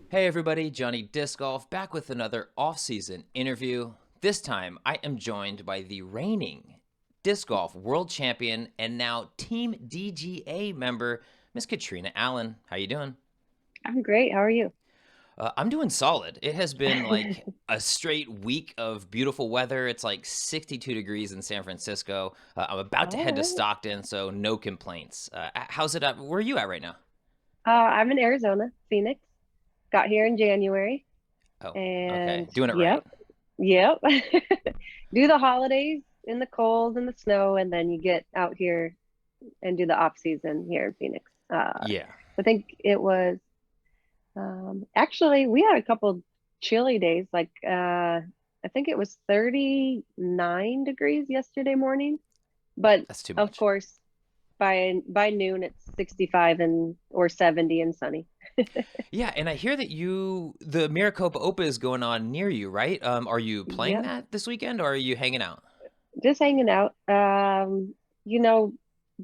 Hey everybody, Johnny Disc Golf back with another off-season interview. This time I am joined by the reigning disc golf world champion and now Team DGA member, Miss Catrina Allen. How you doing? I'm great. How are you? I'm doing solid. It has been like a straight week of beautiful weather. It's like 62 degrees in San Francisco. I'm about to All head to right. Stockton, so no complaints. How's it up? Where are you at right now? I'm in Arizona, Phoenix. Got here in January, Oh, okay. and Doing it right. yep. Do the holidays in the cold and the snow, and then you get out here and do the off season here in Phoenix. Yeah. I think it was actually we had a couple chilly days. I think it was 39 degrees yesterday morning, but That's too of much. course by noon it's 65 and or 70 and sunny. Yeah, and I hear that the Maricopa Opa is going on near you, right? Are you playing Yep, that this weekend or are you hanging out? just hanging out. You know,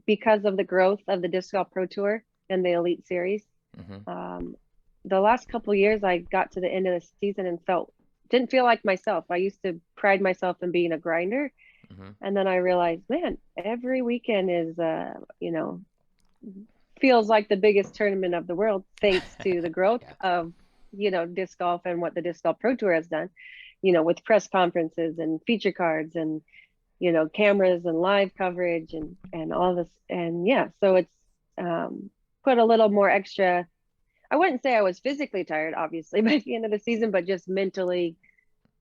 because of the growth of the Disc Golf Pro Tour and the Elite Series, Hmm. um, the last couple years I got to the end of the season and felt didn't feel like myself. I used to pride myself in being a grinder, Hmm. and then I realized, man, every weekend is feels like the biggest tournament of the world thanks to the growth Yeah. of disc golf and what the Disc Golf Pro Tour has done, with press conferences and feature cards and cameras and live coverage and all this. And yeah, so it's put a little more extra. I wouldn't say I was physically tired obviously by the end of the season, but just mentally,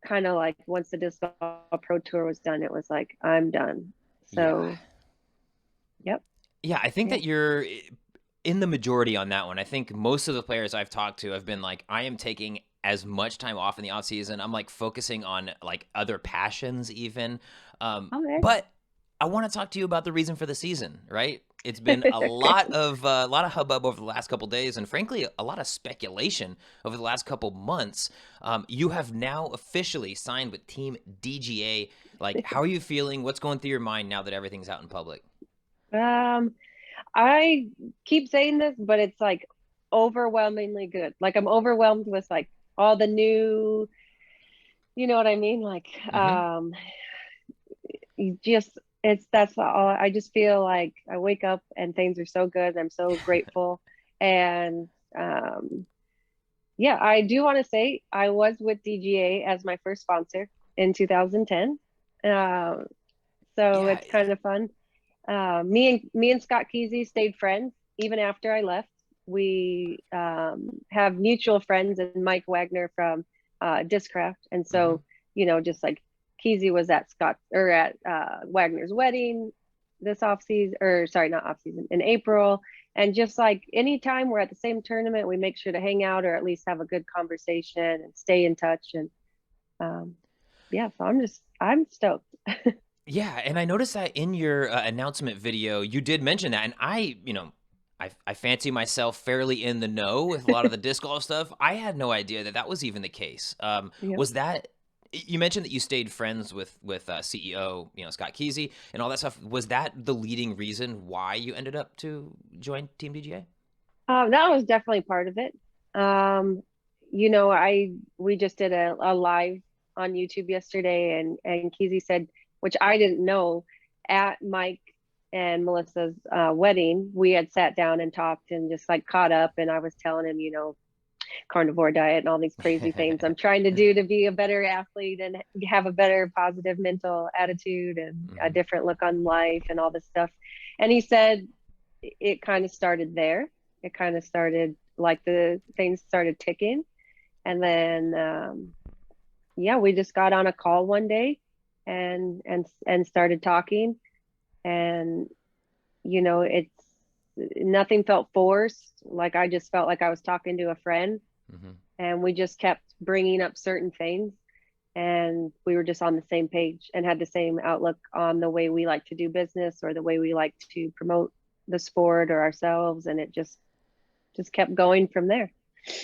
kind of like once the Disc Golf Pro Tour was done, it was like I'm done. Yeah. So yep. Yeah, I think Yeah. that you're in the majority on that one. I think most of the players I've talked to have been like, I am taking as much time off in the off season. I'm like focusing on like other passions even. Okay. But I want to talk to you about the reason for the season, right? It's been a lot of hubbub over the last couple days, and frankly, a lot of speculation over the last couple months. You have now officially signed with Team DGA. Like, how are you feeling? What's going through your mind now that everything's out in public? um I keep saying this, but it's like overwhelmingly good. Like I'm overwhelmed with like all the new, you know what I mean? Like Mm-hmm. you just it's that's all. I just feel like I wake up and things are so good. I'm so grateful. And yeah, I do want to say I was with DGA as my first sponsor in 2010. Um, so Yeah. it's kind of fun. Me and Scott Kesey stayed friends even after I left. We have mutual friends and Mike Wagner from Discraft, and Mm-hmm. so just like Kesey was at Scott or at Wagner's wedding this off season, or sorry, not off season, in April. And just like anytime we're at the same tournament, we make sure to hang out or at least have a good conversation and stay in touch. And um, yeah, so I'm stoked. Yeah, and I noticed that in your announcement video, you did mention that, and I fancy myself fairly in the know with a lot of the disc golf stuff. I had no idea that that was even the case. Yep. Was that you mentioned that you stayed friends with CEO, Scott Kesey and all that stuff? Was that the leading reason why you ended up to join Team DGA? That was definitely part of it. Um, I we just did a live on YouTube yesterday, and Keezy said, which I didn't know, at Mike and Melissa's wedding, we had sat down and talked and just like caught up, and I was telling him, carnivore diet and all these crazy things I'm trying to do to be a better athlete and have a better positive mental attitude and a Hmm. different look on life and all this stuff. And he said it kind of started there. It kind of started like the things started ticking. And then, yeah, we just got on a call one day and started talking. And, it's nothing felt forced. Like I just felt like I was talking to a friend, Hmm. and we just kept bringing up certain things. And we were just on the same page and had the same outlook on the way we like to do business or the way we like to promote the sport or ourselves. And it just kept going from there.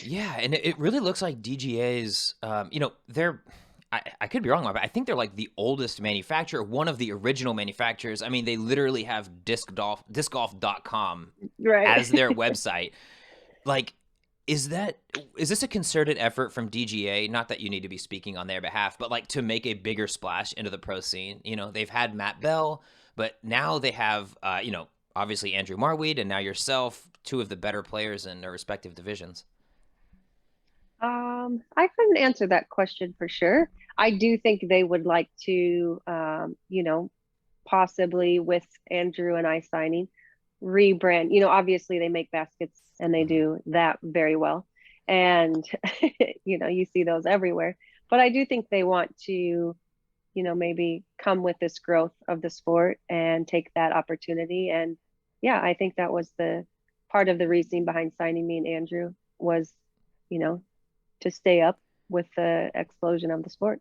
Yeah, and it really looks like DGA's, they're, I could be wrong, but I think they're like the oldest manufacturer, one of the original manufacturers. I mean, they literally have discgolf.com Right. as their website. Like, Is that is this a concerted effort from DGA? Not that you need to be speaking on their behalf, but like to make a bigger splash into the pro scene. You know, they've had Matt Bell, but now they have, obviously Andrew Marweed, and now yourself, two of the better players in their respective divisions. I couldn't answer that question for sure. I do think they would like to, possibly with Andrew and I signing, rebrand. Obviously they make baskets and they Mhm. do that very well. And, you see those everywhere. But I do think they want to, maybe come with this growth of the sport and take that opportunity. And yeah, I think that was the part of the reasoning behind signing me and Andrew was, you know, to stay up with the explosion of the sport.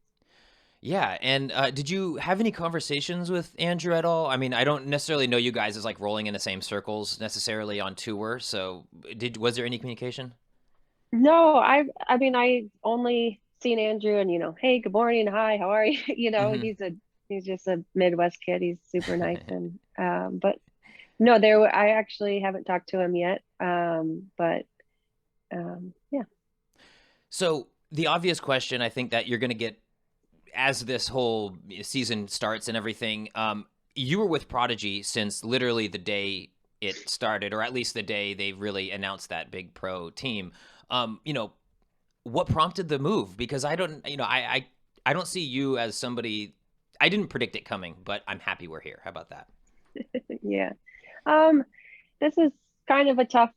Yeah, and did you have any conversations with Andrew at all? I mean, I don't necessarily know you guys as like rolling in the same circles necessarily on tour. So, was there any communication? No, I mean I only seen Andrew and hey, good morning, hi, how are you? Hmm. He's just a Midwest kid. He's super nice and but no, I actually haven't talked to him yet. But yeah. So, the obvious question I think that you're going to get as this whole season starts and everything, you were with Prodigy since literally the day it started, or at least the day they really announced that big pro team. You know, what prompted the move? Because I don't, I don't see you as somebody. I didn't predict it coming, but I'm happy we're here. How about that? Yeah. Um, this is kind of a tough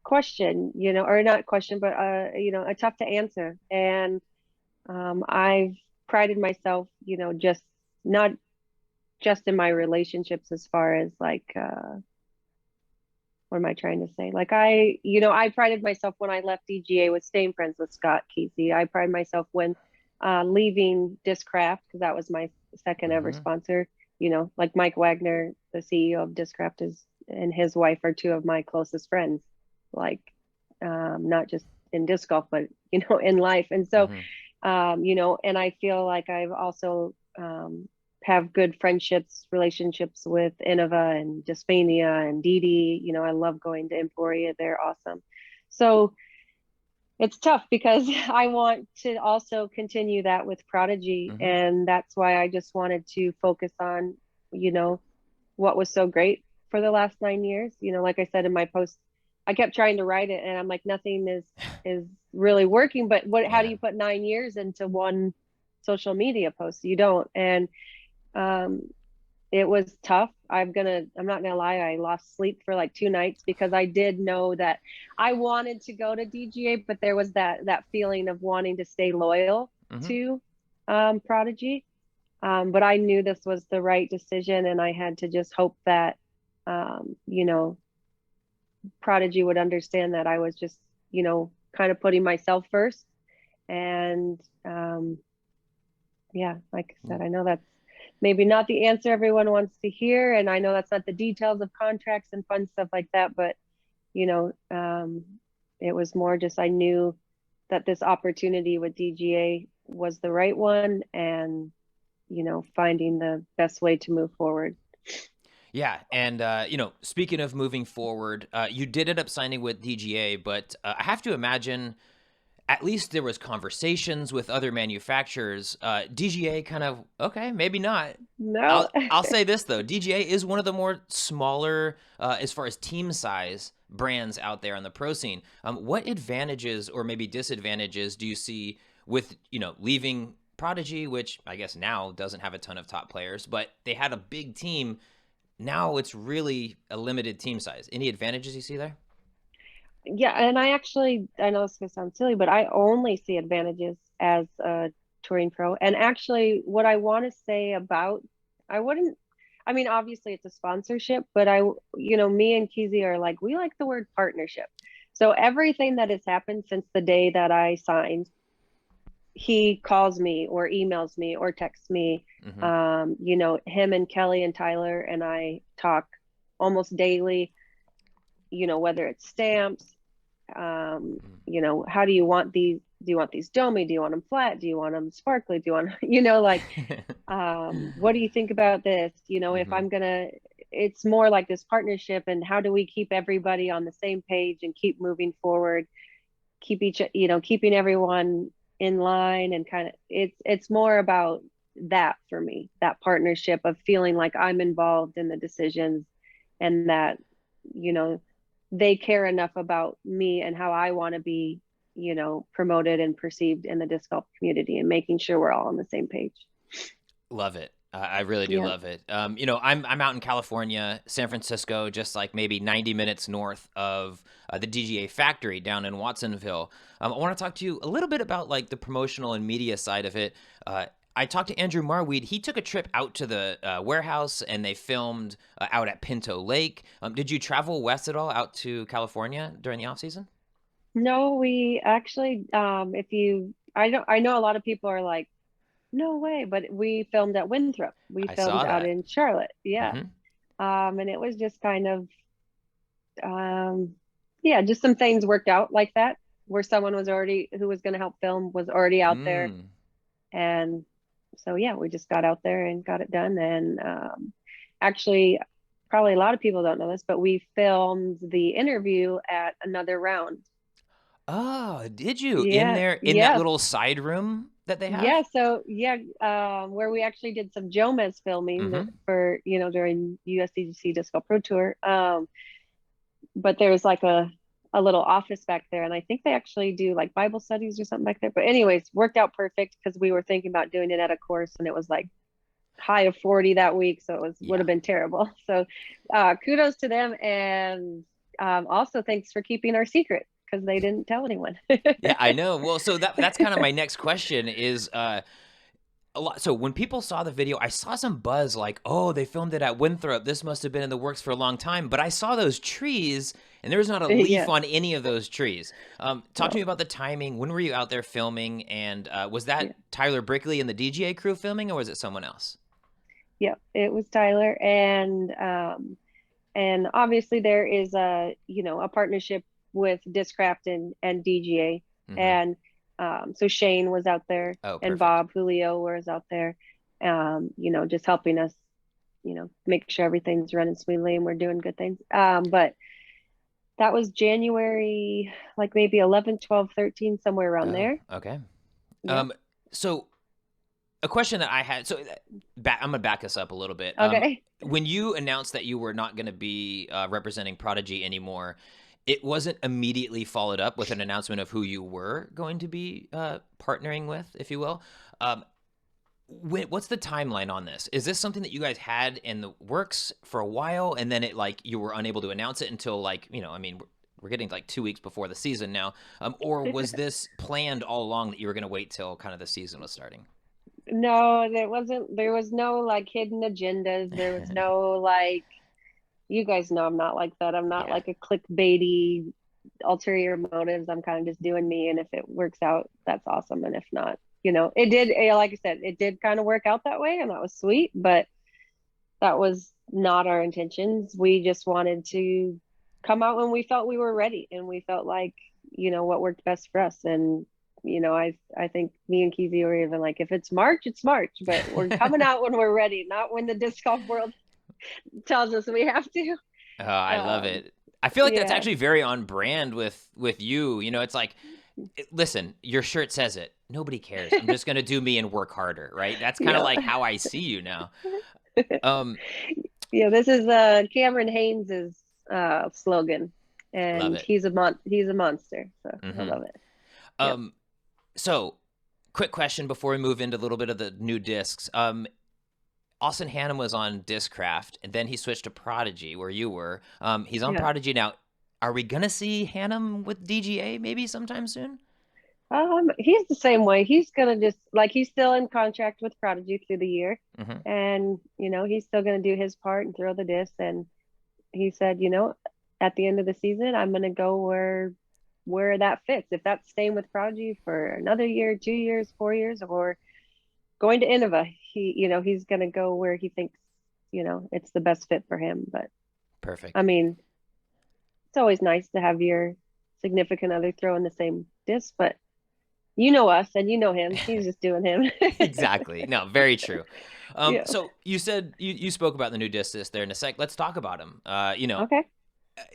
question, or not question, but a tough to answer. And I've prided myself, just not just in my relationships as far as like what am I trying to say? Like I prided myself when I left DGA with staying friends with Scott Kesey. I pride myself when leaving Discraft because that was my second ever Hmm. sponsor. Like Mike Wagner, the CEO of Discraft, is and his wife are two of my closest friends. Like not just in disc golf, but in life. And so Hmm. and I feel like I've also have good friendships, relationships with Innova and Dyspania and Didi. I love going to Emporia. They're awesome. So it's tough because I want to also continue that with Prodigy. Hmm. And that's why I just wanted to focus on, you know, what was so great for the last 9 years. Like I said in my post, I kept trying to write it and I'm like, nothing is really working. But how do Yeah. you put 9 years into one social media post? You don't. And um it was tough. I'm not gonna lie, I lost sleep for like 2 nights because I did know that I wanted to go to DGA, but there was that feeling of wanting to stay loyal Hmm. to Prodigy. But I knew this was the right decision and I had to just hope that um, you know, Prodigy would understand that I was just, kind of putting myself first. And yeah, like I said, I know that's maybe not the answer everyone wants to hear. And I know that's not the details of contracts and fun stuff like that. But, you know, um, it was more just I knew that this opportunity with DGA was the right one and, finding the best way to move forward. Yeah, and speaking of moving forward, you did end up signing with DGA, but I have to imagine at least there was conversations with other manufacturers. DGA kind of okay, maybe not. No. I'll say this though, DGA is one of the more smaller as far as team size brands out there on the pro scene. What advantages or maybe disadvantages do you see with leaving Prodigy, which I guess now doesn't have a ton of top players, but they had a big team. Now it's really a limited team size. Any advantages you see there? Yeah, and I know this is gonna sound silly, but I only see advantages as a touring pro. And actually, what I want to say about, I wouldn't, I mean, obviously it's a sponsorship, but me and Kizzy are like, we like the word partnership. So everything that has happened since the day that I signed, he calls me or emails me or texts me. Mm-hmm. Him and Kelly and Tyler and I talk almost daily, whether it's stamps, how do you want these? Do you want these domey? Do you want them flat? Do you want them sparkly? Do you want, like, what do you think about this? If Mm-hmm. I'm gonna, it's more like this partnership and how do we keep everybody on the same page and keep moving forward? keeping everyone in line, and kind of it's more about that for me, that partnership of feeling like I'm involved in the decisions, and that, you know, they care enough about me and how I want to be, promoted and perceived in the disc golf community, and making sure we're all on the same page. Love it. I really do Yeah. love it. I'm out in California, San Francisco, just like maybe 90 minutes north of the DGA factory down in Watsonville. I want to talk to you a little bit about like the promotional and media side of it. I talked to Andrew Marweed. He took a trip out to the warehouse and they filmed out at Pinto Lake. Did you travel west at all out to California during the off season? No, we actually, I know a lot of people are like, no way, but we filmed at Winthrop. We I filmed saw out that. in Charlotte. Yeah. Hmm. And it was just kind of, yeah, just some things worked out like that, where someone who was going to help film was already out there. Mm. And so, yeah, we just got out there and got it done. And actually, probably a lot of people don't know this, but we filmed the interview at Another Round. Oh, did you in Yeah. there in that Yes. little side room that they have? Yeah. So, yeah, where we actually did some Jomez filming Hmm. for, during USDGC Disc Golf Pro Tour. But there's like a little office back there, and I think they actually do like Bible studies or something back there. But anyways, worked out perfect because we were thinking about doing it at a course, and it was like high of 40 that week, so would Yeah. have been terrible. So kudos to them, and also thanks for keeping our secret, because they didn't tell anyone. Yeah, I know. Well, so that's kind of my next question is a lot. So when people saw the video, I saw some buzz like, "Oh, they filmed it at Winthrop. This must have been in the works for a long time." But I saw those trees, and there was not a leaf Yeah. on any of those trees. Talk to me No. about the timing. When were you out there filming? And was that Yeah. Tyler Brickley and the DGA crew filming, or was it someone else? Yeah. It was Tyler, and obviously there is a partnership with Discraft and DGA, Hmm. and so Shane was out there, Oh, and perfect. Bob Julio was out there, just helping us, make sure everything's running smoothly and we're doing good things. But that was January, like maybe 11, 12, 13, somewhere around Oh, there. okay. Yeah. So a question that I had. So I'm gonna back us up a little bit. Okay. When you announced that you were not going to be representing Prodigy anymore, it wasn't immediately followed up with an announcement of who you were going to be partnering with, if you will. Um, what's the timeline on this? Is this something that you guys had in the works for a while, and then it like you were unable to announce it until like I mean, we're getting like 2 weeks before the season now, or was this planned all along that you were going to wait till kind of the season was starting? No, there was no like hidden agendas. There was no like, you guys know I'm not like that. I'm not Yeah. like a clickbaity ulterior motives. I'm kind of just doing me. And if it works out, that's awesome. And if not, it did, like I said, it did kind of work out that way, and that was sweet, but that was not our intentions. We just wanted to come out when we felt we were ready, and we felt like, what worked best for us. And, I think me and Keezy were even like, if it's March, it's March, but we're coming out when we're ready, not when the disc golf world tells us we have to. Oh, I love Um, it. I feel like that's yeah. actually very on brand with you. It's like, listen, your shirt says it. Nobody cares. I'm just gonna do me and work harder, right? That's kind of Yeah. like how I see you now. Um, Yeah, this is Cameron Haynes's slogan, love and it. he's a monster, so I Hmm. love it. Yep. Um, so quick question before we move into a little bit of the new discs. Austin Hanna was on Discraft, and then he switched to Prodigy, where you were. He's on Yeah. Prodigy now. Are we gonna see Hanna with DGA maybe sometime soon? He's the same way. He's gonna just like, he's still in contract with Prodigy through the year, Hmm. and he's still gonna do his part and throw the disc. And he said, at the end of the season, I'm gonna go where that fits. If that's staying with Prodigy for another year, 2 years, 4 years, or going to Innova, he's gonna go where he thinks, it's the best fit for him. But I Perfect. mean, it's always nice to have your significant other throw in the same disc, but you know us and you know him. He's just doing him. Exactly. No, very true. Yeah. So you said you spoke about the new discs there in a sec. Let's talk about them. Okay.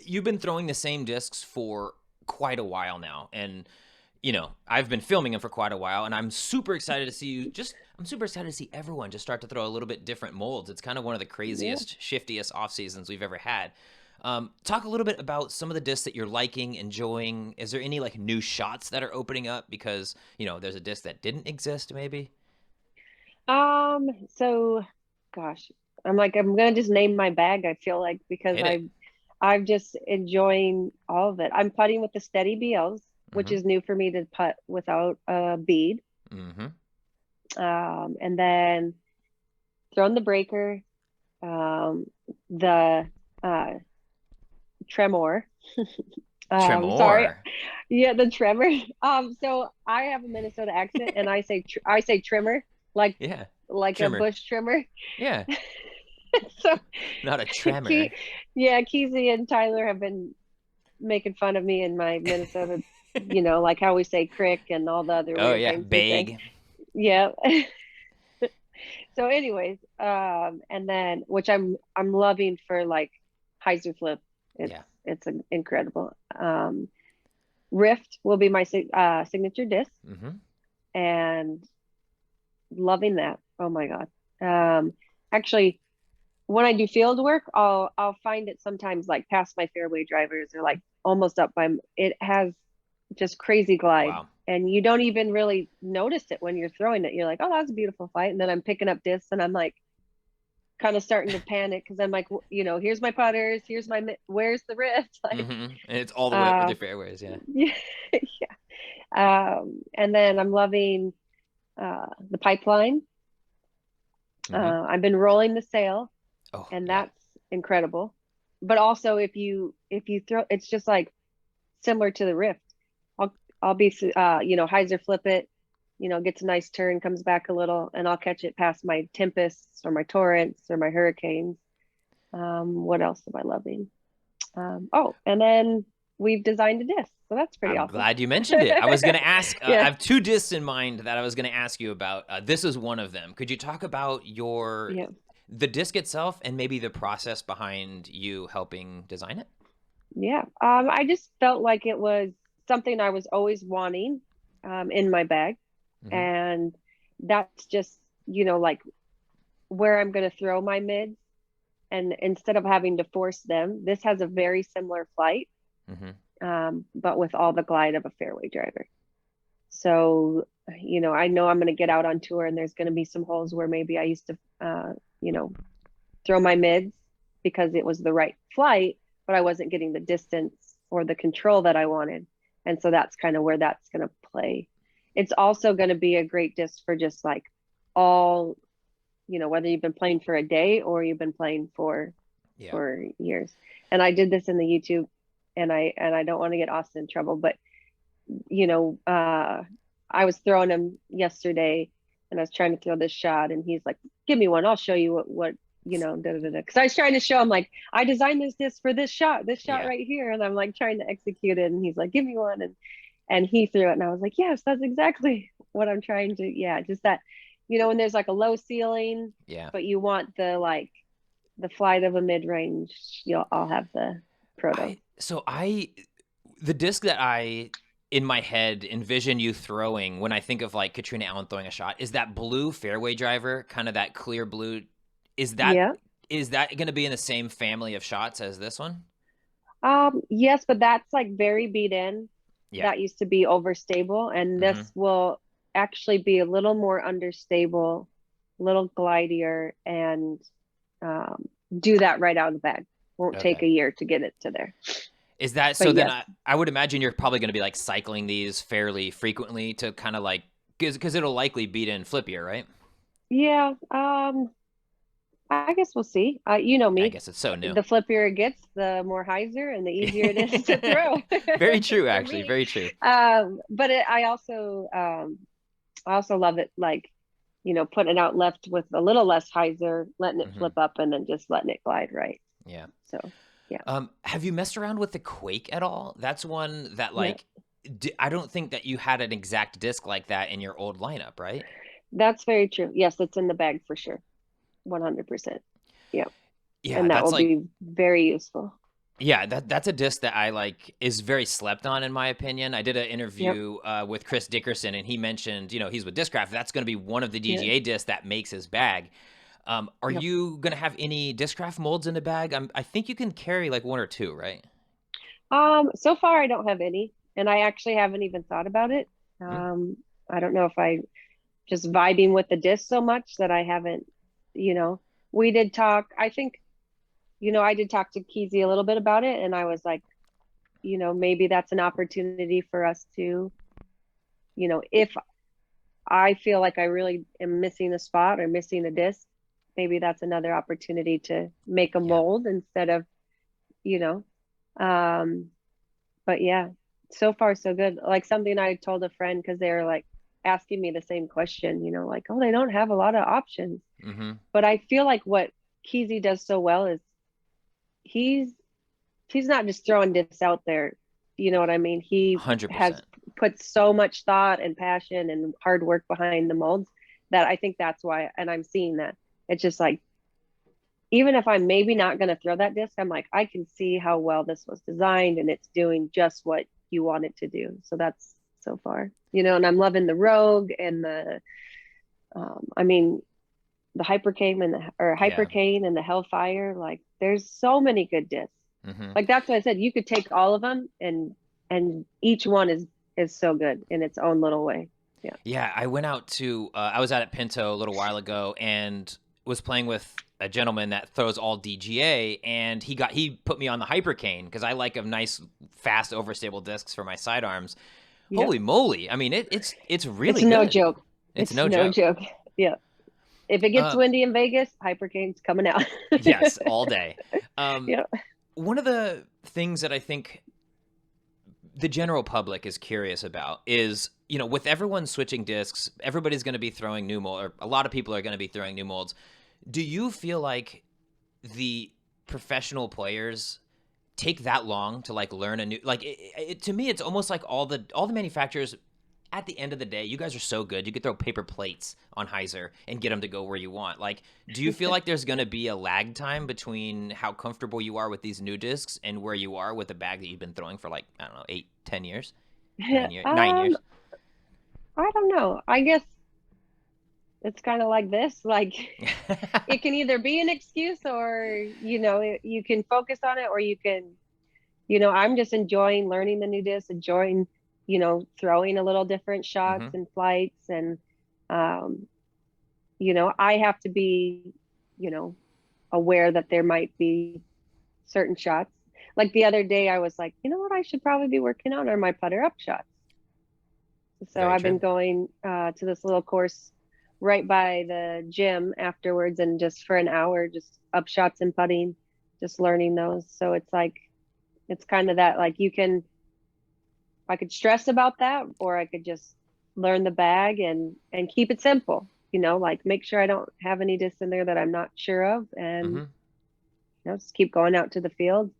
You've been throwing the same discs for quite a while now, and I've been filming him for quite a while, and I'm super excited to see I'm super excited to see everyone just start to throw a little bit different molds. It's kind of one of the craziest, shiftiest off seasons we've ever had. Talk a little bit about some of the discs that you're liking, enjoying. Is there any like new shots that are opening up because, there's a disc that didn't exist maybe? So gosh, I'm gonna just name my bag, I feel like, because Hit it. I'm just enjoying all of it. I'm putting with the steady BLs, which Mm-hmm. is new for me to putt without a bead. Mm-hmm. And then throwing the breaker, the tremor. Sorry. Tremor. Yeah, the tremor. So I have a Minnesota accent, and I say trimmer, like Yeah. like a Trimmer. bush trimmer. Yeah. So, Not a tremor. yeah, Keezy and Tyler have been making fun of me in my Minnesota, like how we say crick and all the other Oh weird yeah. things we say. Bag. Yeah. So, anyways, and then which I'm loving for like hyzer flip. Yeah. It's incredible. Rift will be my signature disc, Mm-hmm. and loving that. Oh my God. Actually, when I do field work, I'll find it sometimes like past my fairway drivers or like almost up by. It has just crazy glide, Wow. and you don't even really notice it when you're throwing it. You're like, oh, that's a beautiful flight, and then I'm picking up discs, and I'm like, kind of starting to panic because I'm like, here's my putters, where's the rift, like, Mm-hmm. And it's all the way up uh, the fairways. Yeah. yeah, yeah. And then I'm loving the pipeline. Mm-hmm. I've been rolling the sail, Oh and yeah. that's incredible. But also, if you throw, it's just like similar to the Rift. I'll be hyzer flip it, gets a nice turn, comes back a little, and I'll catch it past my tempests or my torrents or my hurricanes. What else am I loving? And then we've designed a disc, so that's pretty I'm awesome. glad you mentioned it. I was going to ask, I Yeah, have two discs in mind that I was going to ask you about. This is one of them. Could you talk about yeah, the disc itself and maybe the process behind you helping design it? yeah. I just felt like it was something I was always wanting in my bag, Mm-hmm. and that's just like where I'm going to throw my mids. And instead of having to force them, this has a very similar flight, Mm-hmm. but with all the glide of a fairway driver. So, I know I'm going to get out on tour, and there's going to be some holes where maybe I used to, throw my mids because it was the right flight, but I wasn't getting the distance or the control that I wanted. And so that's kind of where that's going to play. It's also going to be a great disc for just like all, whether you've been playing for a day or you've been playing for Yeah. years. And I did this in the YouTube, and I don't want to get Austin in trouble, but I was throwing him yesterday, and I was trying to throw this shot, and he's like, "Give me one. I'll show you what da da da." Because I was trying to show him like I designed this disc for this shot Yeah. right here, and I'm like trying to execute it, and he's like, "Give me one," and he threw it, and I was like, "Yes, that's exactly what I'm trying to." Yeah, just that, when there's like a low ceiling, Yeah. but you want the flight of a mid range. I'll have the proto. The disc that I in my head envision you throwing when I think of like Catrina Allen throwing a shot is that blue fairway driver, kind of that clear blue. Is that Yeah. is that going to be in the same family of shots as this one? Yes, but that's like very beat in. Yeah. That used to be overstable, and Mm-hmm. this will actually be a little more understable, little glidier, and do that right out of the bag. Won't take Okay. a year to get it to there. Is that so? But Then yes, I would imagine you're probably going to be like cycling these fairly frequently to kind of like because it'll likely beat in flippier, right? yeah. I guess we'll see. You know I me. guess it's so new. The flippier it gets, the more hyzer and the easier it is to throw Very true, for actually. me. Very true. But I also love it, like, putting it out left with a little less hyzer, letting it Mm-hmm. flip up, and then just letting it glide right. Yeah. So, yeah, Have you messed around with the Quake at all? That's one that yeah, like I don't think that you had an exact disc like that in your old lineup, right? that's very true. Yes, it's in the bag for sure. 100%. Yeah. Yeah, And that that's will like be very useful. Yeah, that's a disc that I like is very slept on in my opinion. I did an Yep. interview with Chris Dickerson, and he mentioned, he's with Discraft. That's going to be one of the Yeah. DGA discs that makes his bag. Are Yep. you going to have any Discraft molds in the bag? I think you can carry like one or two, right? So far I don't have any, and I actually haven't even thought about it. Mm, Um, I don't know if I just vibing with the disc so much that I haven't, you know, we did talk, I think, I did talk to Keezy a little bit about it, and I was like, maybe that's an opportunity for us to, if I feel like I really am missing a spot or missing a disc, maybe that's another opportunity to make a yeah. mold instead of, you know, um, but yeah, so far so good. Like something I told a friend because they were like asking me the same question, like, oh, they don't have a lot of options. Mm-hmm. But I feel like what Keezy does so well is he's he's not just throwing this out there. You know what I mean? He has 100%. put so much thought and passion and hard work behind the molds that I think that's why, and I'm seeing that. It's just like, even if I'm maybe not going to throw that disc, I'm like, I can see how well this was designed and it's doing just what you want it to do. So that's so far, and I'm loving the Rogue and I mean, the Hypercane Yeah. Hypercane and the Hellfire. Like, there's so many good discs. Mm-hmm. Like that's what I said. You could take all of them, and each one is so good in its own little way. Yeah. Yeah, I went out to I was out at Pinto a little while ago and was playing with a gentleman that throws all DGA, and he put me on the Hypercane because I like a nice fast overstable discs for my sidearms. Yeah. Holy moly. I mean it's It's really no good. joke. It's It's no no joke. joke. Yeah. If it gets Uh windy in Vegas, Hypercane's coming out. yes, all day. Um Yeah. one of the things that I think the general public is curious about is, with everyone switching discs, everybody's going to be throwing new mold, or a lot of people are going to be throwing new molds. Do you feel like the professional players take that long to like learn a new, like to me it's almost like all the manufacturers, at the end of the day, you guys are so good. You could throw paper plates on Heiser and get them to go where you want. Like, do you feel like there's going to be a lag time between how comfortable you are with these new discs and where you are with a bag that you've been throwing for like, I don't know, 8, 10 years, 9 years, 9 years? I don't know. I guess it's kind of like this. Like, it can either be an excuse, or you can focus on it, or you can, I'm just enjoying learning the new disc, enjoying, throwing a little different shots Mm-hmm. and flights. And um I have to be, you know aware that there might be certain shots. Like the other day I was like, you know what, I should probably be working on are my putter up shots. So Very I've been true. going to this little course right by the gym afterwards, and just for an hour, just up shots and putting, just learning those. So it's like, it's kind of that, like, I could stress about that, or I could just learn the bag and keep it simple. Like, make sure I don't have any discs in there that I'm not sure of, and Mm-hmm. just keep going out to the field.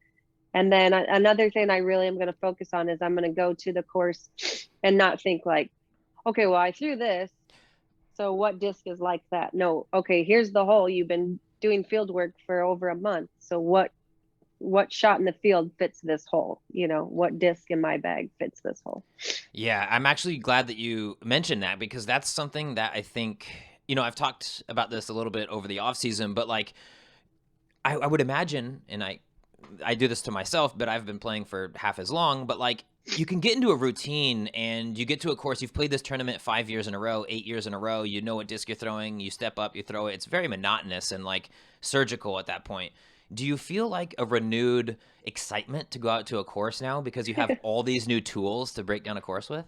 And then another thing I really am going to focus on is I'm going to go to the course and not think like, okay, well, I threw this, so what disc is like that? No, okay, here's the hole. You've been doing field work for over a month, so what shot in the field fits this hole? What disc in my bag fits this hole? Yeah, I'm actually glad that you mentioned that because that's something that I think, I've talked about this a little bit over the off season, but like I would imagine, and I do this to myself, but I've been playing for half as long, but like you can get into a routine and you get to a course, you've played this tournament 5 years in a row, 8 years in a row, you know what disc you're throwing, you step up, you throw it. It's very monotonous and like surgical at that point. Do you feel like a renewed excitement to go out to a course now because you have all these new tools to break down a course with?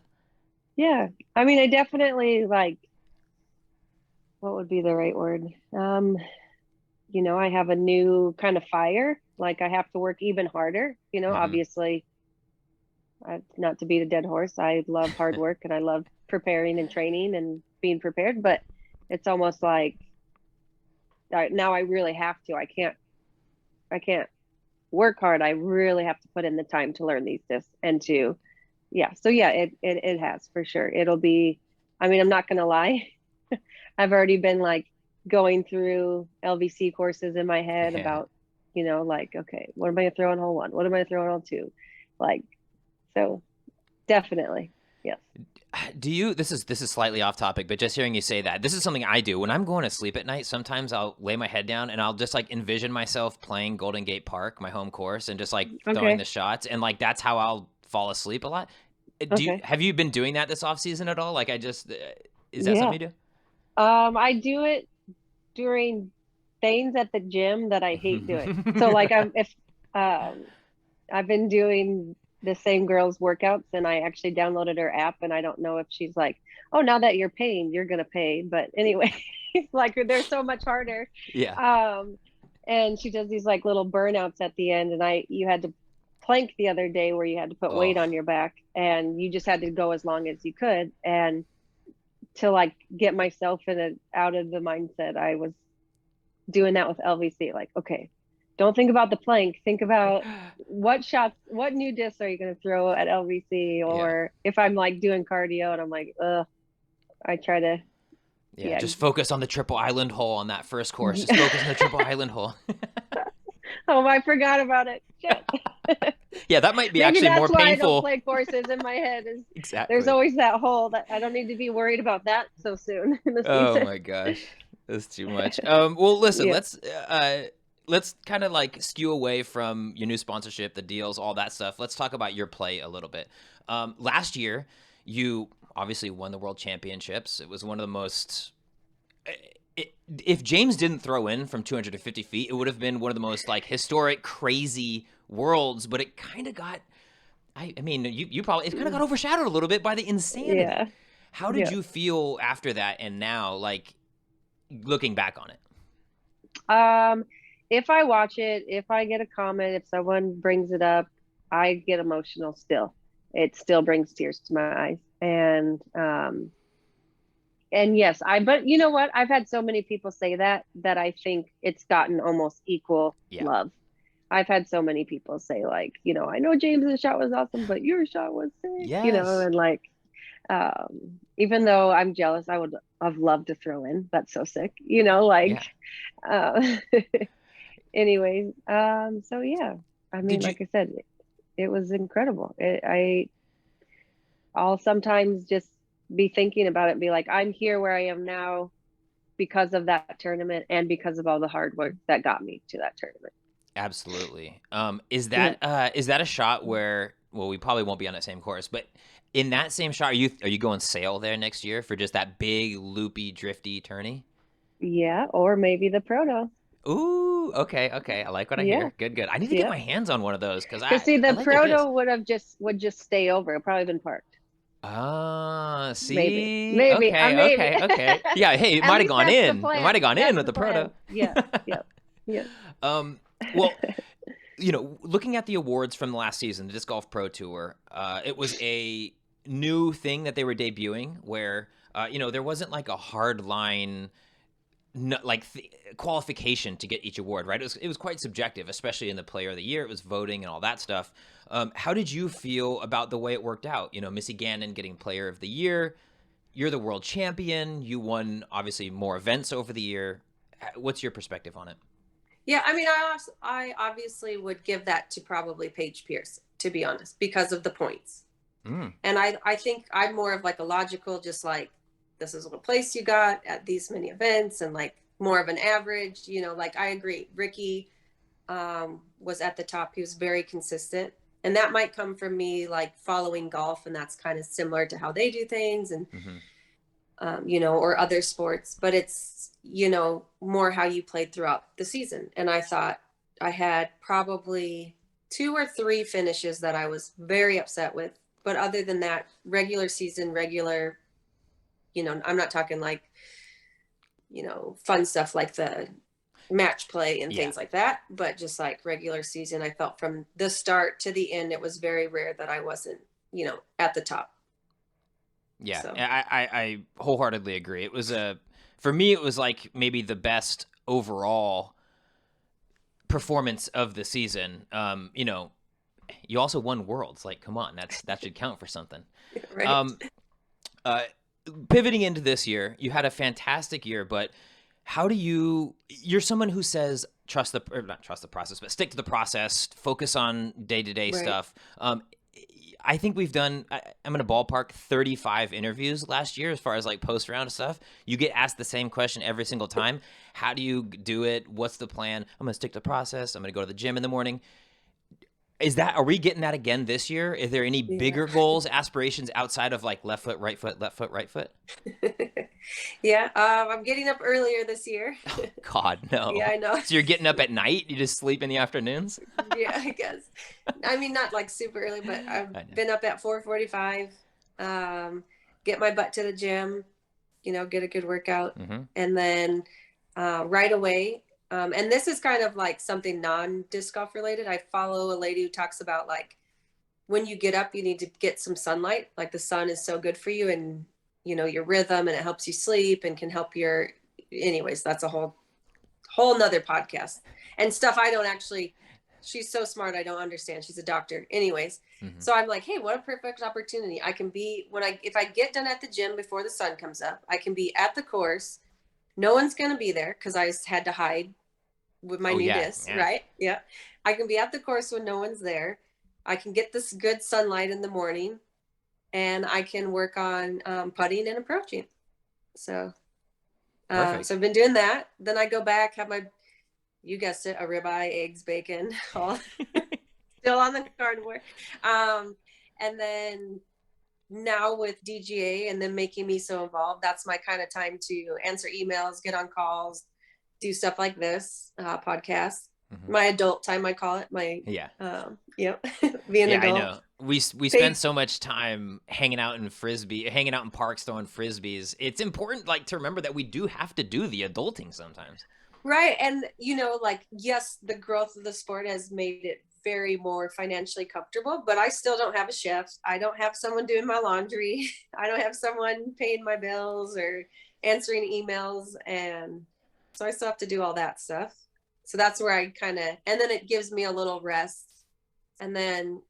Yeah, I mean, I definitely, like, what would be the right word? I have a new kind of fire. Like, I have to work even harder. Mm-hmm. Obviously, not to beat a dead horse. I love hard work and I love preparing and training and being prepared. But it's almost like, now I really have to. I can't work hard. I really have to put in the time to learn these discs and to, yeah. So yeah, it has for sure. It'll be. I mean, I'm not gonna lie. I've already been like going through LVC courses in my head Yeah. about you know, like, okay, what am I going to throw in hole one? What am I going to throw in hole two? Like, so definitely. Yes. Do you, this is slightly off topic, but just hearing you say that, this is something I do. When I'm going to sleep at night, sometimes I'll lay my head down and I'll just like envision myself playing Golden Gate Park, my home course, and just like throwing the Okay. shots. And like, that's how I'll fall asleep a lot. Okay. Have you been doing that this off season at all? Like is that Yeah. something you I do it during things at the gym that I hate doing. So do? like um I've been doing the same girl's workouts, and I actually downloaded her app, and I don't know if she's like, oh, now that you're paying, you're gonna pay. But anyway, like they're so much harder. Yeah. Um and she does these like little burnouts at the end, and you had to plank the other day where you had to put weight Oh, on your back, and you just had to go as long as you could. And to like get myself out of the mindset, I was doing that with LVC. Like, okay, don't think about the plank. Think about what shots, what new discs are you going to throw at LVC? yeah. Or if I'm like doing cardio and I'm like, I try to, Yeah, yeah. just focus on the triple island hole on that first course. Just focus on the triple island hole. Oh, I forgot about it. Shit. Yeah, that might be Maybe actually more that's why I don't painful. play courses in my head. Is there's Exactly. always that hole that I don't need to be worried about that so soon in the Oh season. my gosh, that's too much. Well, listen, Yeah. let's kind of like skew away from your new sponsorship, the deals, all that stuff. Let's talk about your play a little bit. Last year, you obviously won the world championships. It was one of the most. If James didn't throw in from 250 feet, it would have been one of the most like historic, crazy worlds. But it kind of got. I mean, you probably it kind of got overshadowed a little bit by the insanity. Yeah. How did Yeah. you feel after that and now, like, looking back on it? If I watch it, if I get a comment, if someone brings it up, I get emotional still. It still brings tears to my eyes. And yes, but you know what? I've had so many people say that I think it's gotten almost equal Yeah. love. I've had so many people say, like, you know, I know James's shot was awesome, but your shot was sick, you know, Yes. and like, even though I'm jealous, I would have loved to throw in. That's so sick, you know, like, Yeah. uh, anyways, so yeah, I mean, Did you? like I said, it was incredible. I'll sometimes just be thinking about it and be like, I'm here where I am now because of that tournament and because of all the hard work that got me to that tournament. Absolutely. Yeah. Is that a shot where? Well, we probably won't be on that same course, but in that same shot, are you going sail there next year for just that big loopy drifty tourney? Yeah, or maybe the proto. Ooh, okay, okay. I like what I Yeah. hear. Good, good. I need to get Yeah. my hands on one of those because Because see, I the like their disc. proto would just stay over. It probably been parked. Ah, Maybe. see? Maybe. Okay, Maybe. okay, okay. Yeah, hey, it At might have least gone that's the in. It might plan. have gone in That's with the the proto. plan. Yeah. Yep. Yep. Well, looking at the awards from the last season, the Disc Golf Pro Tour, it was a new thing that they were debuting where, there wasn't like a hard line, qualification to get each award, right? It was quite subjective, especially in the Player of the Year. It was voting and all that stuff. How did you feel about the way it worked out? Missy Gannon getting Player of the Year. You're the world champion. You won, obviously, more events over the year. What's your perspective on it? Yeah, I mean, I obviously would give that to probably Paige Pierce, to be honest, because of the points. Mm. And I think I'm more of like a logical, just like, this is what place you got at these many events, and like more of an average, like I agree. Ricky was at the top. He was very consistent. And that might come from me like following golf, and that's kind of similar to how they do things, and or other sports, but it's, more how you played throughout the season. And I thought I had probably 2 or 3 finishes that I was very upset with. But other than that, regular season, I'm not talking like, fun stuff like the match play and things like that, but just like regular season, I felt from the start to the end, it was very rare that I wasn't, at the top. Yeah, So. I wholeheartedly agree. It was for me, it was like maybe the best overall performance of the season. You also won Worlds. Like, come on, that should count for something. Right. Pivoting into this year, you had a fantastic year, but you're someone who says trust the, or not trust the process, but stick to the process, focus on day-to-day Right. stuff. I think we've done, I'm going to ballpark 35 interviews last year as far as like post round stuff. You get asked the same question every single time. How do you do it? What's the plan? I'm going to stick to the process. I'm going to go to the gym in the morning. Are we getting that again this year? Is there any Yeah. bigger goals, aspirations outside of like left foot, right foot, left foot, right foot? Yeah. I'm getting up earlier this year. God, no. Yeah, I know. So you're getting up at night? You just sleep in the afternoons? Yeah, I guess. I mean, not like super early, but I've I know. been up at 4:45. Get my butt to the gym, get a good workout, Mm-hmm. and then right away. And this is kind of like something non-disc golf related. I follow a lady who talks about like when you get up, you need to get some sunlight. Like the sun is so good for you and your rhythm, and it helps you sleep and can help your. Anyways, that's a whole nother podcast and stuff. I don't actually. She's so smart. I don't understand. She's a doctor. Anyways, Mm-hmm. so I'm like, hey, what a perfect opportunity. I can be if I get done at the gym before the sun comes up, I can be at the course. No one's going to be there because I had to hide with my new disc, right? Yeah. I can be at the course when no one's there. I can get this good sunlight in the morning, and I can work on putting and approaching. So, so I've been doing that. Then I go back, have my, you guessed it, a ribeye, eggs, bacon, all still on the carnivore. And then now with DGA and then making me so involved, that's my kind of time to answer emails, get on calls, do stuff like this podcast. Mm-hmm. My adult time, I call it. My being an adult. I know. We spend so much time hanging out in parks throwing frisbees. It's important like to remember that we do have to do the adulting sometimes. Right. And yes, the growth of the sport has made it very more financially comfortable, but I still don't have a chef. I don't have someone doing my laundry. I don't have someone paying my bills or answering emails. And so I still have to do all that stuff. So that's where I and then it gives me a little rest. And then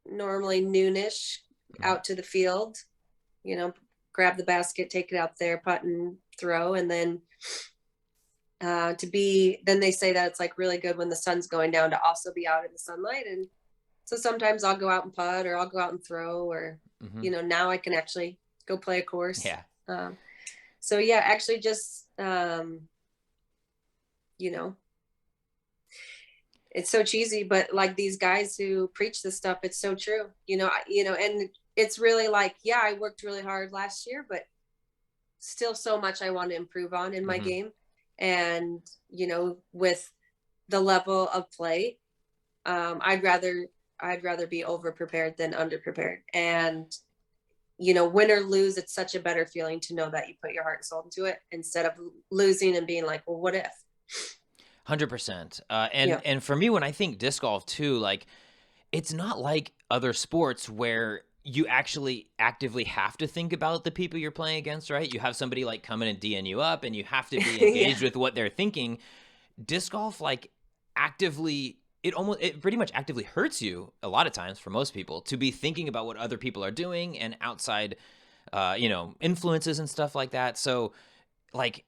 normally noonish out to the field, grab the basket, take it out there, putt and throw. And then then they say that it's like really good when the sun's going down to also be out in the sunlight. And so sometimes I'll go out and putt, or I'll go out and throw, or, now I can actually go play a course. Yeah. So yeah, actually just, it's so cheesy, but like these guys who preach this stuff, it's so true, and it's really like, yeah, I worked really hard last year, but still so much I want to improve on in my game. And, with the level of play, I'd rather be over prepared than under prepared. And, win or lose, it's such a better feeling to know that you put your heart and soul into it instead of losing and being like, well, what if? 100%. And for me, when I think disc golf too, like it's not like other sports where you actually actively have to think about the people you're playing against, right? You have somebody like coming and D'ing you up and you have to be engaged with what they're thinking. Disc golf, like actively, it pretty much actively hurts you a lot of times for most people to be thinking about what other people are doing and outside, influences and stuff like that. So like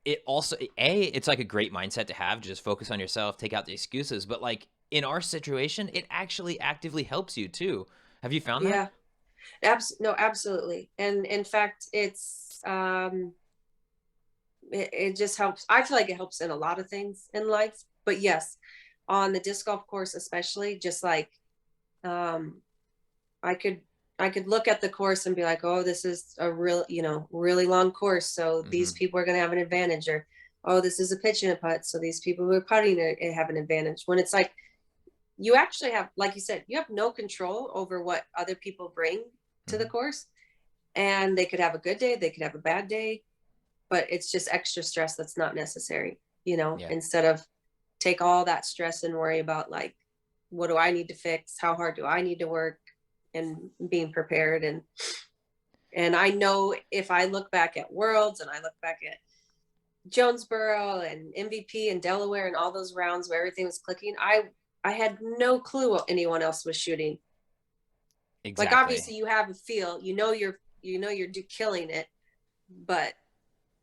it also, it's like a great mindset to have, just focus on yourself, take out the excuses. But like in our situation, it actually actively helps you too. Have you found that? Yeah. No, absolutely. And in fact, it's it just helps. I feel like it helps in a lot of things in life, but yes, on the disc golf course especially, just like I could look at the course and be like, oh, this is a really long course, so these people are going to have an advantage, or oh, this is a pitch and a putt, so these people who are putting it have an advantage. When it's like, you actually have, like you said, you have no control over what other people bring to the course, and they could have a good day, they could have a bad day, but it's just extra stress that's not necessary, instead of take all that stress and worry about like, what do I need to fix? How hard do I need to work? And being prepared. And I know if I look back at Worlds and I look back at Jonesboro and MVP and Delaware and all those rounds where everything was clicking, I had no clue what anyone else was shooting. Exactly. Like obviously you have a feel, you're killing it, but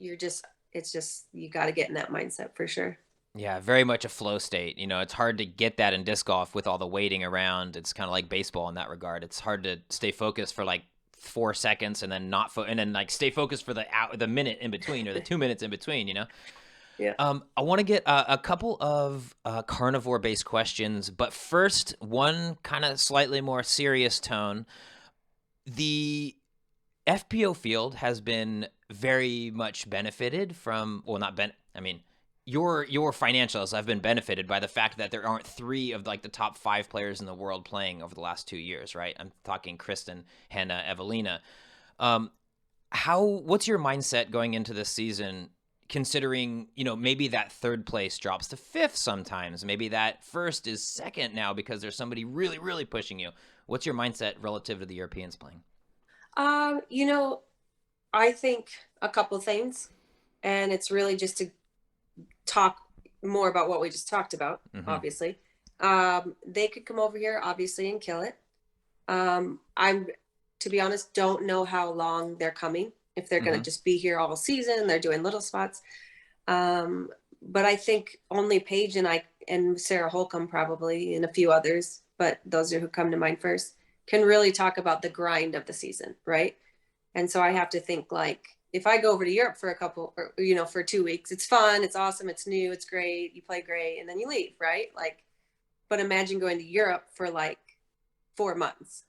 it's just, you got to get in that mindset for sure. Yeah, very much a flow state. You know, it's hard to get that in disc golf with all the waiting around. It's kind of like baseball in that regard. It's hard to stay focused for like 4 seconds and then and then like stay focused for the minute in between or the 2 minutes in between. You know. Yeah. I want to get a couple of carnivore-based questions, but first, one kind of slightly more serious tone. The FPO field has been very much benefited from, well, not ben. I mean, your financials have been benefited by the fact that there aren't three of like the top 5 players in the world playing over the last 2 years, right? I'm talking Kristen, Hanna, Evelina. What's your mindset going into this season? Considering, you know, maybe that third place drops to 5th sometimes. Maybe that first is 2nd now because there's somebody really, really pushing you. What's your mindset relative to the Europeans playing? You know, I think a couple things, and it's really just to talk more about what we just talked about, obviously. They could come over here, obviously, and kill it. I'm, to be honest, don't know how long they're coming. If they're going to just be here all season, they're doing little spots. But I think only Paige and Sarah Holcomb probably, and a few others, but those are who come to mind first, can really talk about the grind of the season, right? And so I have to think, like, if I go over to Europe for for 2 weeks, it's fun, it's awesome, it's new, it's great, you play great, and then you leave, right? Like, but imagine going to Europe for like 4 months.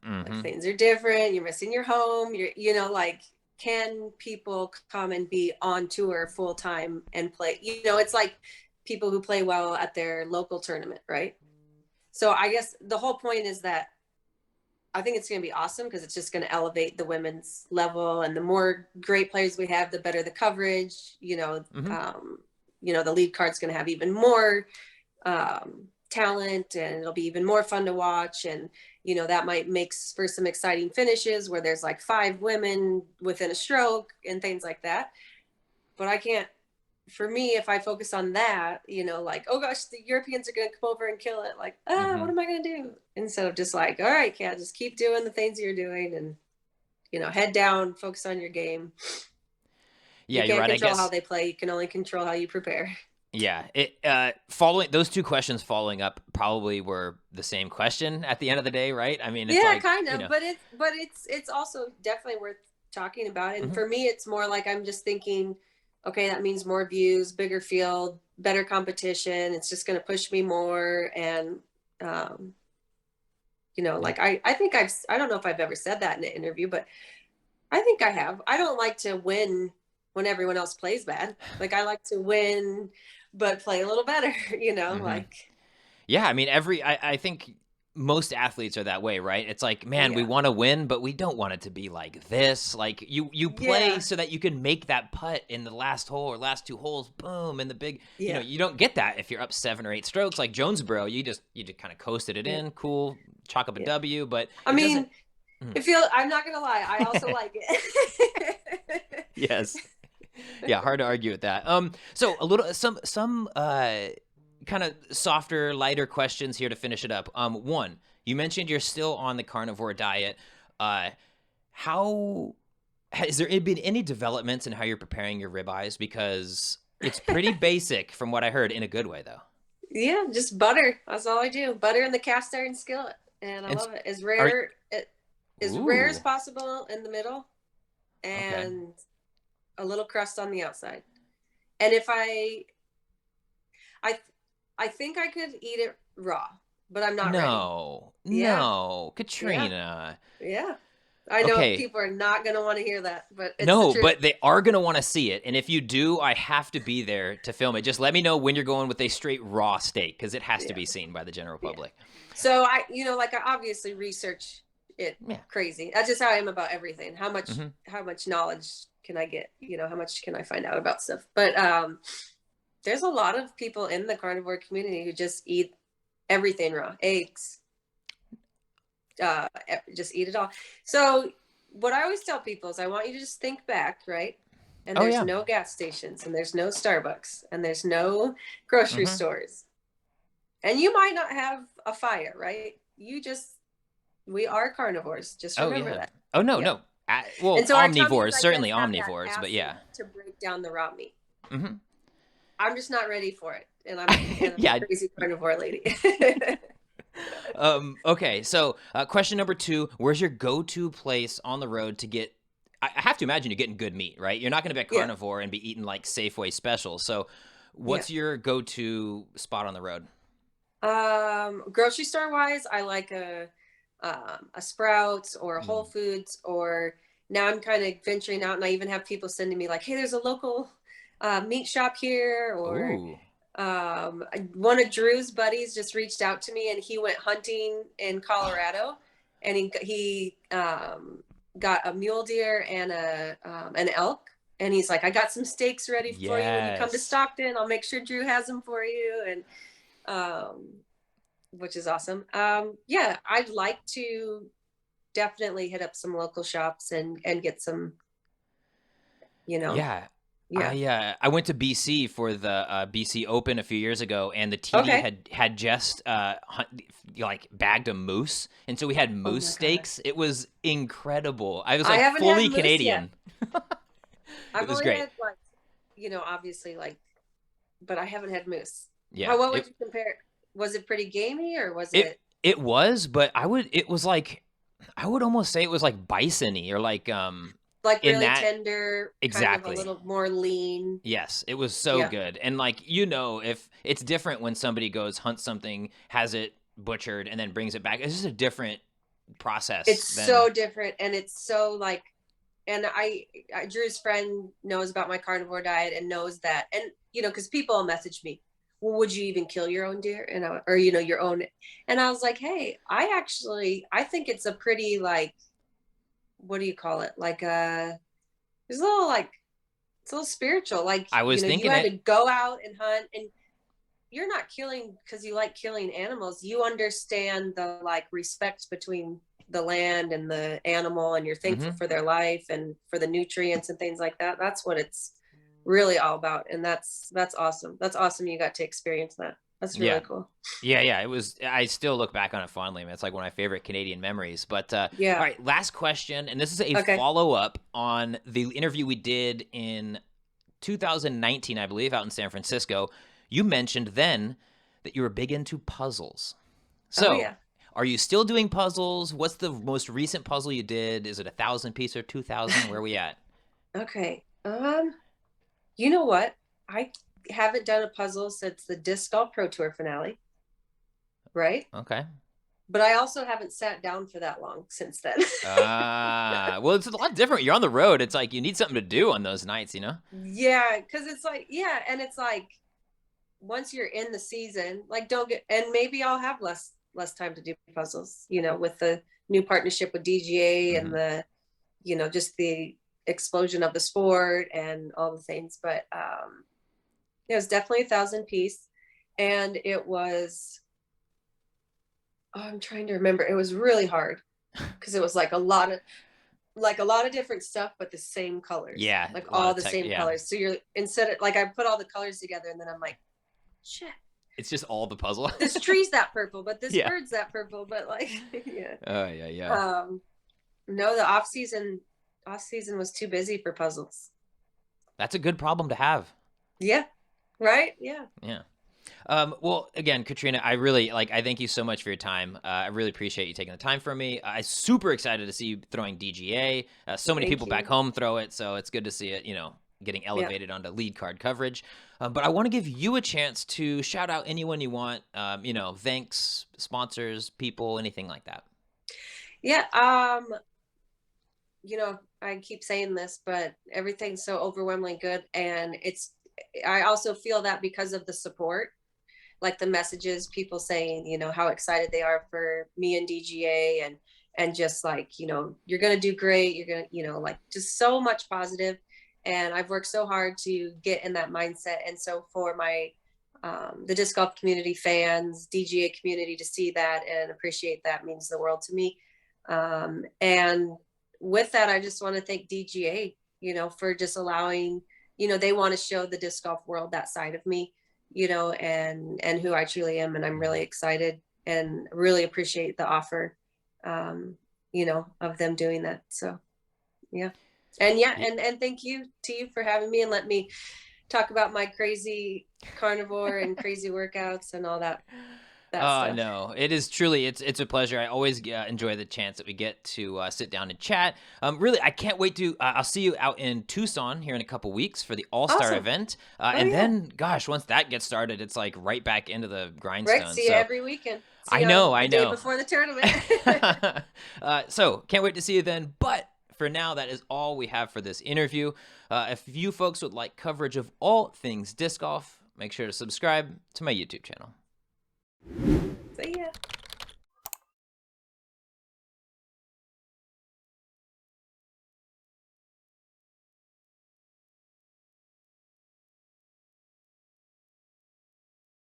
Like, things are different, you're missing your home, like, can people come and be on tour full time and play? It's like people who play well at their local tournament, right? So I guess the whole point is that I think it's going to be awesome because it's just going to elevate the women's level, and the more great players we have, the better the coverage. The lead card's going to have even more talent, and it'll be even more fun to watch. And that might make for some exciting finishes where there's like 5 women within a stroke and things like that. But for me, if I focus on that, like, oh gosh, the Europeans are going to come over and kill it. Like, what am I going to do? Instead of just like, all right, Kat, just keep doing the things you're doing and, head down, focus on your game. Yeah, you can't you're right. control I guess how they play. You can only control how you prepare. Yeah, following those 2 questions following up probably were the same question at the end of the day, right? I mean, it's yeah, like, kind of, but it's also definitely worth talking about. And for me, it's more like I'm just thinking, okay, that means more views, bigger field, better competition. It's just going to push me more. And, like I think I don't know if I've ever said that in an interview, but I think I have. I don't like to win when everyone else plays bad. Like, I like to win, but play a little better, like. Yeah, I mean, I think most athletes are that way, right? It's like, man, we want to win, but we don't want it to be like this. Like, you play so that you can make that putt in the last hole or last 2 holes, boom, in the big, you don't get that if you're up 7 or 8 strokes like Jonesboro. You just kind of coasted it in, cool, chalk up a W, but I mean, I'm not gonna lie, I also like it. Yes. Yeah, hard to argue with that. So a little some kind of softer, lighter questions here to finish it up. One, you mentioned you're still on the carnivore diet. How has there been any developments in how you're preparing your ribeyes? Because it's pretty basic from what I heard, in a good way though. Yeah, just butter. That's all I do. Butter in the cast iron skillet, and I love it. As rare as possible in the middle, and a little crust on the outside. And if I think I could eat it raw, but I'm not ready. No, Catrina. Yeah. I know people are not going to want to hear that, but it's no, the truth. But they are going to want to see it. And if you do, I have to be there to film it. Just let me know when you're going with a straight raw steak, because it has to be seen by the general public. So I obviously research it crazy. That's just how I am about everything. How much knowledge can I get? How much can I find out about stuff? But there's a lot of people in the carnivore community who just eat everything raw, eggs, just eat it all. So what I always tell people is I want you to just think back, right? And there's no gas stations, and there's no Starbucks, and there's no grocery stores. And you might not have a fire, right? We are carnivores. Just remember that. Oh, no, no. Well, so omnivores, certainly omnivores, but yeah. To break down the raw meat. I'm just not ready for it. And I'm Yeah. a crazy carnivore lady. Okay, so question number 2: where's your go-to place on the road to get? I have to imagine you're getting good meat, right? You're not going to be a Yeah. carnivore and be eating like Safeway specials. So, Yeah. what's your go-to spot on the road? Grocery store wise, I like a Sprouts or a Whole Foods, or now I'm kind of venturing out and I even have people sending me like, hey, there's a local meat shop here, or Ooh. one of Drew's buddies just reached out to me and he went hunting in Colorado and he got a mule deer and an elk. And he's like, I got some steaks ready for you when you come to Yes. Stockton. I'll make sure Drew has them for you. And which is awesome. Yeah, I'd like to definitely hit up some local shops and get some, you know. Yeah. Yeah. I went to BC for the BC Open a few years ago, and the TD Okay. had just like bagged a moose, and so we had Oh moose my steaks. It was incredible. I was I like haven't had fully moose Canadian. It I've was only great. had like, obviously like, but I haven't had moose. Yeah. What would you compare? Was it pretty gamey or was It it it was, but it was like, I would almost say it was like bison-y, or like like in really that. tender, kind of a Exactly. little more lean? Yes, it was so Yeah. good. And like, if it's different when somebody goes hunt something, has it butchered, and then brings it back. It's just a different process It's than. so different and it's so like, and I Drew's friend knows about my carnivore diet and knows that, and because people message me, well, would you even kill your own deer, and or your own, and I was like, hey, I think it's a pretty, like, what do you call it, like there's a little, like, it's a little spiritual, like, I was you thinking had it. to go out and hunt, and you're not killing because you like killing animals. You understand the, like, respect between the land and the animal, and you're thankful for their life and for the nutrients and things like that. That's what it's really all about. And that's awesome. That's awesome. You got to experience that. That's Yeah. really cool. Yeah. It was. I still look back on it fondly. I mean, it's like one of my favorite Canadian memories. But all Yeah. right, last question, and this is a Okay. follow-up on the interview we did in 2019, I believe, out in San Francisco. You mentioned then that you were big into puzzles. So, Oh, yeah. are you still doing puzzles? What's the most recent puzzle you did? Is it 1,000 piece or 2,000? Where are we at? Okay. You know what? I haven't done a puzzle since the Disc Golf Pro Tour finale. Right? Okay. But I also haven't sat down for that long since then. Well, it's a lot different. You're on the road. It's like you need something to do on those nights, Yeah, because it's like, yeah, and it's like, once you're in the season, like, don't get, and maybe I'll have less time to do puzzles, with the new partnership with DGA and the, just the explosion of the sport and all the things. But it was definitely 1,000 piece, and it was, I'm trying to remember, it was really hard because it was like a lot of different stuff, but the same colors. Yeah, like a lot all of the tech- same yeah. colors. So you're, instead of, like, I put all the colors together and then I'm like, shit, It's just all the puzzle. this tree's that purple, but this Yeah. bird's that purple, but like, yeah. Oh, yeah. No, the off season was too busy for puzzles. That's a good problem to have. Yeah. Right. Yeah. Yeah. Well, again, Catrina, I thank you so much for your time. I really appreciate you taking the time for me. I'm super excited to see you throwing DGA. So many Thank people you. back home throw it, so it's good to see it, getting elevated onto lead card coverage. But I want to give you a chance to shout out anyone you want, thanks, sponsors, people, anything like that. Yeah. I keep saying this, but everything's so overwhelmingly good. And I also feel that because of the support, like the messages, people saying, how excited they are for me and DGA, and just like, you're going to do great. You're going to, like, just so much positive. And I've worked so hard to get in that mindset. And so for my, the disc golf community, fans, DGA community, to see that and appreciate that means the world to me. And with that, I just want to thank DGA, for just allowing, they want to show the disc golf world that side of me, and who I truly am. And I'm really excited and really appreciate the offer, of them doing that. So, yeah. And yeah, and thank you to you for having me and let me talk about my crazy carnivore and crazy workouts and all that stuff. No, it is truly, it's a pleasure. I always enjoy the chance that we get to sit down and chat. Really, I can't wait to, I'll see you out in Tucson here in a couple weeks for the All-Star Awesome. event. And then, gosh, once that gets started, it's like right back into the grindstone. Right, see you every weekend. I know. The day before the tournament. So can't wait to see you then. But for now, that is all we have for this interview. If you folks would like coverage of all things disc golf, make sure to subscribe to my YouTube channel.